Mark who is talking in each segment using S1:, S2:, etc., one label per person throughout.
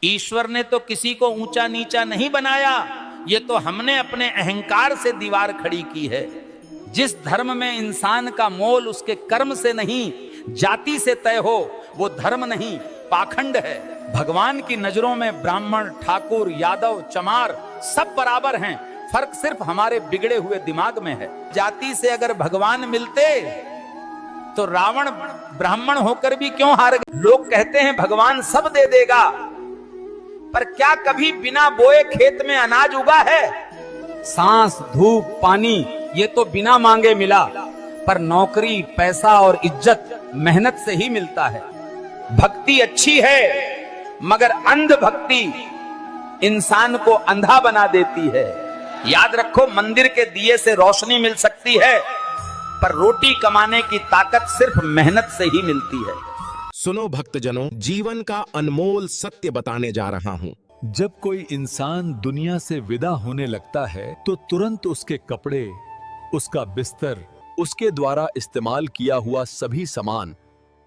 S1: ईश्वर ने तो किसी को ऊंचा नीचा नहीं बनाया, ये तो हमने अपने अहंकार से दीवार खड़ी की है। जिस धर्म में इंसान का मोल उसके कर्म से नहीं, जाति से तय हो, वो धर्म नहीं, पाखंड है। भगवान की नजरों में ब्राह्मण, ठाकुर, यादव, चमार सब बराबर हैं, फर्क सिर्फ हमारे बिगड़े हुए दिमाग में है। जाति से अगर भगवान मिलते तो रावण ब्राह्मण होकर भी क्यों हार गए? लोग कहते हैं भगवान सब दे देगा, पर क्या कभी बिना बोए खेत में अनाज उगा है? सांस, धूप, पानी ये तो बिना मांगे मिला, पर नौकरी, पैसा और इज्जत मेहनत से ही मिलता है। भक्ति अच्छी है, मगर अंध भक्ति इंसान को अंधा बना देती है। याद रखो, मंदिर के दिए से रोशनी मिल सकती है, पर रोटी कमाने की ताकत सिर्फ मेहनत से ही मिलती है।
S2: सुनो भक्तजनों, जीवन का अनमोल सत्य बताने जा रहा हूँ।
S3: जब कोई इंसान दुनिया से विदा होने लगता है तो तुरंत उसके कपड़े, उसका बिस्तर, उसके द्वारा इस्तेमाल किया हुआ सभी सामान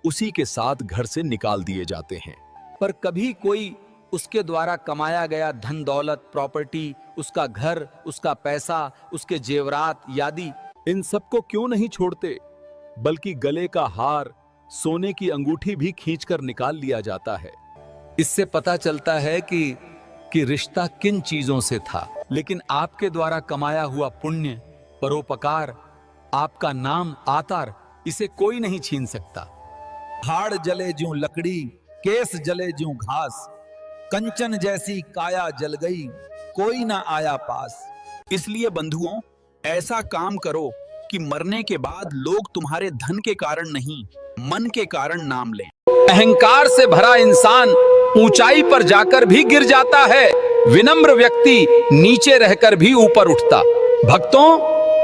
S3: उसी के साथ घर से निकाल दिए जाते हैं।
S4: पर कभी कोई उसके द्वारा कमाया गया धन दौलत, प्रॉपर्टी, उसका घर, उसका पैसा, उसके जेवरात यादि,
S3: इन सबको क्यों नहीं छोड़ते, बल्कि गले का हार, सोने की अंगूठी भी खींचकर निकाल लिया जाता है।
S4: इससे पता चलता है कि रिश्ता किन चीजों से था।
S3: लेकिन आपके द्वारा कमाया हुआ पुण्य, परोपकार, आपका नाम, आतर, इसे कोई नहीं छीन सकता।
S5: हाड़ जले ज्यों लकड़ी, केस जले ज्यों घास, कंचन जैसी काया जल गई, कोई ना आया पास। इसलिए बंधुओं, ऐसा काम करो कि मरने के बाद लोग तुम्हारे धन के कारण नहीं, मन के कारण नाम लें।
S4: अहंकार से भरा इंसान ऊंचाई पर जाकर भी गिर जाता है, विनम्र व्यक्ति नीचे रहकर भी ऊपर उठता। भक्तों,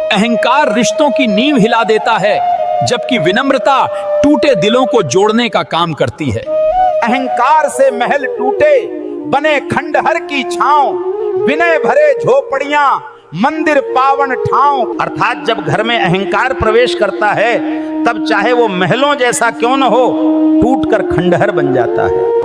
S4: अहंकार रिश्तों की नींव हिला देता है, जबकि विनम्रता टूटे दिलों को जोड़ने का काम करती है।
S1: अहंकार से महल टूटे, बने खंडहर की छांव, विनय भरे झोपड़ियां, मंदिर पावन ठाव। अर्थात जब घर में अहंकार प्रवेश करता है, तब चाहे वो महलों जैसा क्यों न हो, टूटकर खंडहर बन जाता है।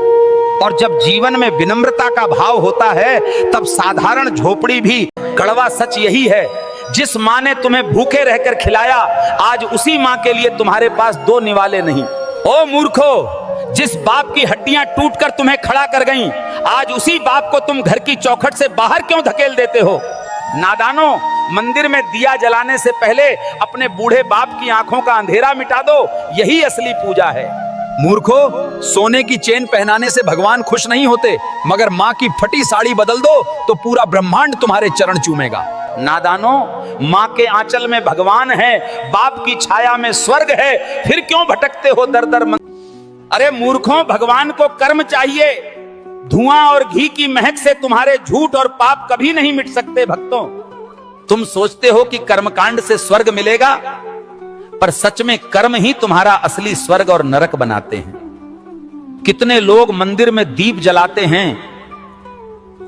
S1: और जब जीवन में विनम्रता का भाव होता है, तब साधारण झोपड़ी भी कड़वा सच यही है, जिस माँ ने तुम्हें भूखे रहकर खिलाया, आज उसी माँ के लिए तुम्हारे पास दो निवाले नहीं। ओ मूर्खो, जिस बाप की हड्डियां टूटकर तुम्हें खड़ा कर गईं, आज उसी बाप को तुम घर की चौखट से बाहर क्यों धकेल देते हो? नादानो, मंदिर में दिया जलाने से पहले अपने बूढ़े बाप की आंखों का अंधेरा मिटा दो, यही असली पूजा है।
S4: मूर्खो, सोने की चेन पहनाने से भगवान खुश नहीं होते, मगर माँ की फटी साड़ी बदल दो तो पूरा ब्रह्मांड तुम्हारे चरण चूमेगा।
S1: नादानो, माँ के आंचल में भगवान है, बाप की छाया में स्वर्ग है, फिर क्यों भटकते हो दर दर अरे मूर्खों, भगवान को कर्म चाहिए। धुआं और घी की महक से तुम्हारे झूठ और पाप कभी नहीं मिट सकते। भक्तों, तुम सोचते हो कि कर्मकांड से स्वर्ग मिलेगा, पर सच में कर्म ही तुम्हारा असली स्वर्ग और नरक बनाते हैं। कितने लोग मंदिर में दीप जलाते हैं,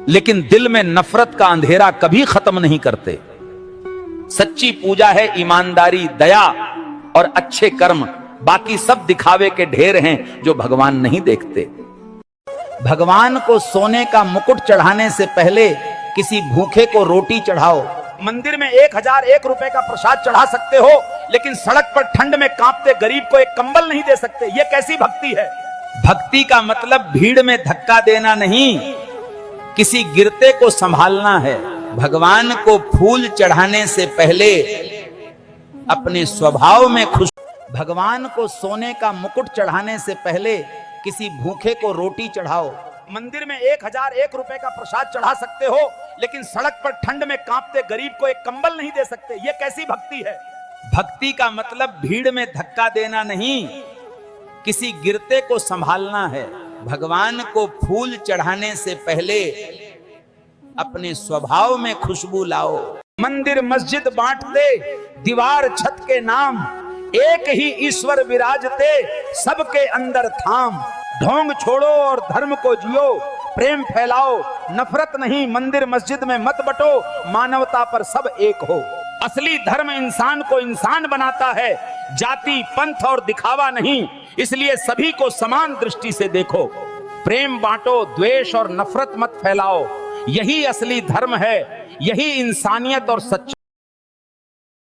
S1: लेकिन दिल में नफरत का अंधेरा कभी खत्म नहीं करते। सच्ची पूजा है ईमानदारी, दया और अच्छे कर्म, बाकी सब दिखावे के ढेर हैं जो भगवान नहीं देखते। भगवान को सोने का मुकुट चढ़ाने से पहले किसी भूखे को रोटी चढ़ाओ। मंदिर में 1001 रुपए का प्रसाद चढ़ा सकते हो, लेकिन सड़क पर ठंड में कांपते गरीब को एक कंबल नहीं दे सकते। ये कैसी भक्ति है? भक्ति का मतलब भीड़ में धक्का देना नहीं, किसी गिरते को संभालना है। भगवान को फूल चढ़ाने से पहले अपने स्वभाव में खुश। भगवान को सोने का मुकुट चढ़ाने से पहले किसी भूखे को रोटी चढ़ाओ। मंदिर में 1001 रुपए का प्रसाद चढ़ा सकते हो, लेकिन सड़क पर ठंड में कांपते गरीब को एक कंबल नहीं दे सकते। ये कैसी भक्ति है? भक्ति का मतलब भीड़ में धक्का देना नहीं, किसी गिरते को संभालना है। भगवान को फूल चढ़ाने से पहले अपने स्वभाव में खुशबू लाओ। मंदिर मस्जिद बांटते, दीवार छत के नाम, एक ही ईश्वर विराजते, सबके अंदर थाम। ढोंग छोड़ो और धर्म को जियो, प्रेम फैलाओ, नफरत नहीं। मंदिर मस्जिद में मत बटो, मानवता पर सब एक हो। असली धर्म इंसान को इंसान बनाता है, जाति, पंथ और दिखावा नहीं। इसलिए सभी को समान दृष्टि से देखो। प्रेम बांटो, द्वेष और नफरत मत फैलाओ। यही असली धर्म है, यही इंसानियत और सच्चाई